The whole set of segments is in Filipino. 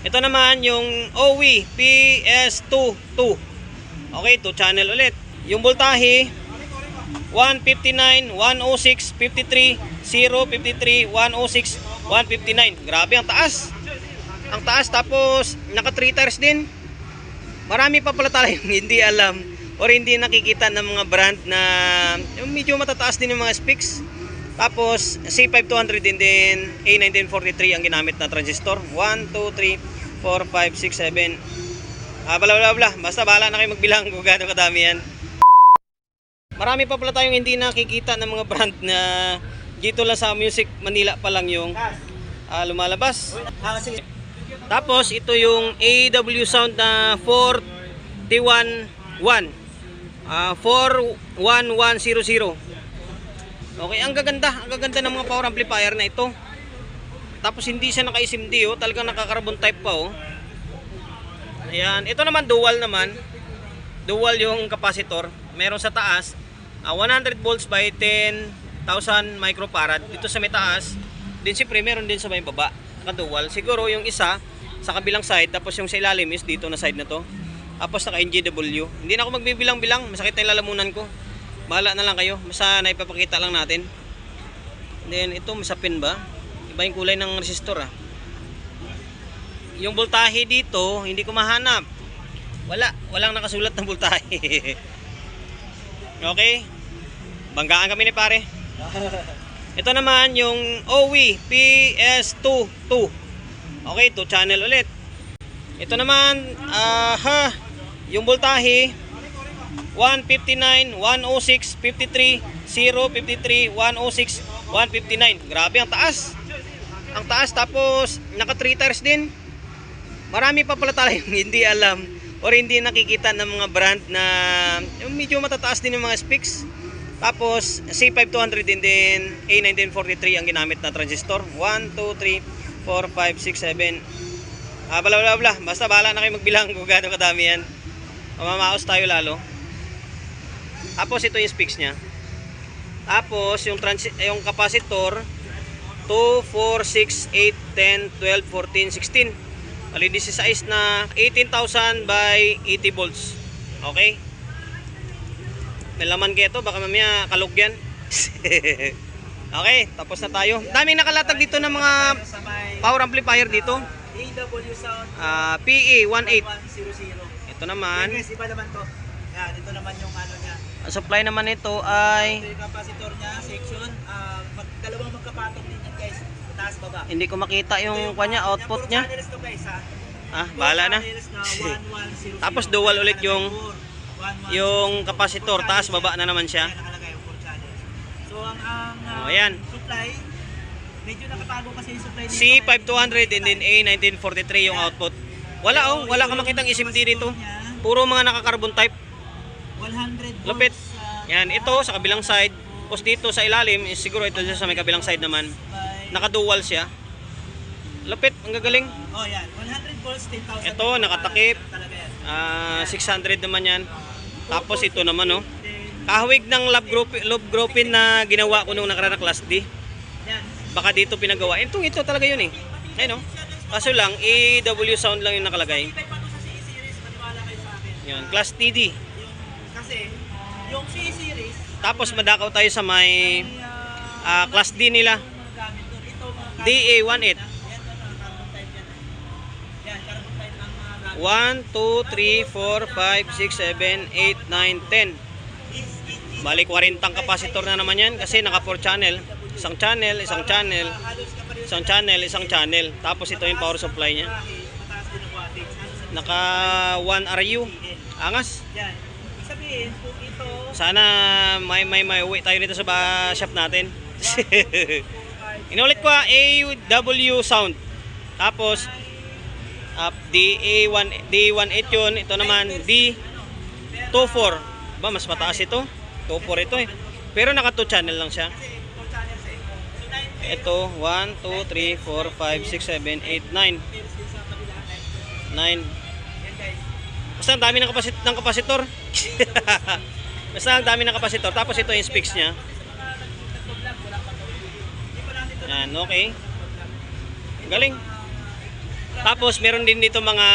Ito naman yung OWI PS22. Okay, 2 channel ulit. Yung voltahe 159, 106, 53, 0, 53, 106, 159. Grabe ang taas. Ang taas, tapos naka 3 tires din. Marami pa pala tayong hindi alam or hindi nakikita ng mga brand na medyo matataas din yung mga specs. Tapos C5200 din A1943 ang ginamit na transistor. 1, 2, 3, 4, 5, 6, 7. Bla bla bla. Basta bahala na kayo magbilang kung gaano kadami yan. Marami pa pala tayong hindi nakikita ng mga brand na dito lang sa Music Manila pa lang yung lumalabas. Tapos ito yung AW Sound na 4T11 41100. Okay, ang gaganda ng mga power amplifier na ito. Tapos hindi siya naka-SMD, oh, talagang naka-carbon type pa, oh. Ayan, ito naman dual naman. Dual yung capacitor. Meron sa taas 100 volts by 10,000 microfarad. Dito sa may taas, din siyempre meron din sa may baba. Naka-dual. Siguro yung isa sa kabilang side, tapos yung sa ilalim is dito na side na to. Tapos naka NGW. Hindi na ako magbibilang-bilang, masakit na yung lalamunan ko. Bahala na lang kayo, basta naipapakita lang natin. Then ito, masapin ba? Iba yung kulay ng resistor, ah. Yung voltahe dito, hindi ko mahanap. Walang nakasulat ng voltahe. Okay? Banggaan kami ni pare. Ito naman yung OWI PS22. Okay, 2 channel ulit. Ito naman, yung voltahe 159, 106, 53, 0, 53, 106, 159. Grabe ang taas. Ang taas, tapos naka 3 tires din. Marami pa pala tayong hindi alam or hindi nakikita ng mga brand na medyo matataas din yung mga specs. Tapos C5200 din A1943 ang ginamit na transistor. 1, 2, 3, 4, 5, 6, 7. Bla bla bla. Basta bahala na kayo magbilang kung gaano kadami yan. Mamamaos tayo lalo. Tapos ito yung specs nya. Tapos yung capacitor 2, 4, 6, 8, 10, 12, 14, 16. Bali 16 na 18,000 by 80 volts. Okay? May laman kayo ito, baka mamaya kalog yan. Okay, tapos na tayo. Daming nakalatag dito ng mga power amplifier dito. AW Sound PE18. Ito naman. Guys, iba naman to. Yan, ito naman yung ano niya. Ang supply naman nito ay Ito yung capacitor niya, section. Dalawang magkapatong din yan guys. Taas baba. hindi ko makita yung kanya output niya. Channels to guys ha. Bahala na. Channels na 1100. Tapos dual ulit yung capacitor, taas baba na naman siya. Ayan, nakalagay yung 4 channels. So ang ayan. supply, medyo nakatago kasi yung supply dito. C5200 and then A1943 yung output. Wala kang makitang SMD dito. Puro mga naka-carbon type. 100 volts. Lupit. Yan, ito sa kabilang side. Tapos dito sa ilalim, siguro ito sa may kabilang side naman. Naka-dual siya. Lupit, ang gagaling. Oh yan, 100 volts, 10,000. Ito, nakatakip. Talaga yan. 600 naman yan. Tapos ito naman, oh. Kahawig ng love grouping na ginawa ko nung nakaraan na class D. Yan. Baka dito pinagawa. Ito talaga yun eh. Ayun, oh. Kaso lang, AW sound lang yung nakalagay. Hintay pa to sa C-series, maniwala kayo sa akin. Yan, class TD. Kasi, yung C-series, Tapos madakaw tayo sa may class D nila. gamit doon. Ito, mga DA18. yan, carbon type yan. Yan, carbon type ang gamit. 1, 2, 3, 4, 5, 6, 7, 8, 9, 10. Balik 40 capacitor na naman yan kasi naka 4 channel. Isang channel, isang channel, isang channel, isang channel. Tapos ito yung power supply niya. Mataas din ang wattage. Naka 1 RU. Angas. Yan. Ibig sabihin, kung ito, Sana may uwi tayo dito sa shop natin. Inulit ko AW sound. Tapos D18 yun. Ito naman D24. Ba, mas mataas ito. 24 ito eh. Pero naka 2 channel lang siya. kasi 4 channels eh. So, 9 Ito 1, 2, 3, 4, 5, 6, 7, 8, 9. pairs din sa kabila. 9. Yan guys. Basta ang dami ng kapasitor. Basta ang dami ng kapasitor. Tapos ito yung specs niya. Yan, okay. Galing. Tapos meron din dito mga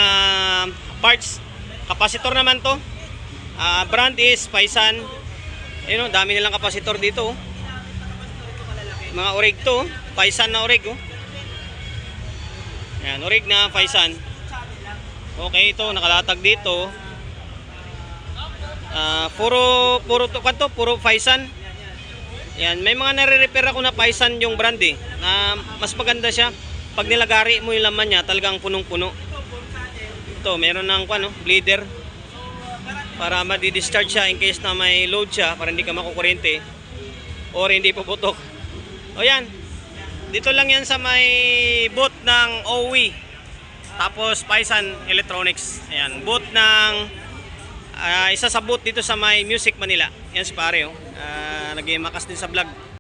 parts. Kapasitor naman to. Brand is Paisan. Ayun, dami nilang kapasitor dito. Mga orig to. Paisan na orig. Ayan, orig na Paisan. Okay, ito nakalatag dito. Puro Paisan. Yan, may mga nare-repair ako na Paisan yung brand na mas maganda siya. Pag nilagari mo yung laman niya, talagang punong-puno. Ito, meron ng bleeder para madi-discharge siya in case na may load siya para hindi ka makukuryente or hindi puputok. O yan. Dito lang yan sa may booth ng OWI. Tapos Paisan Electronics. Ayan, booth ng isa sa booth dito sa may Music Manila. Yan si pare, nag-makas din sa vlog.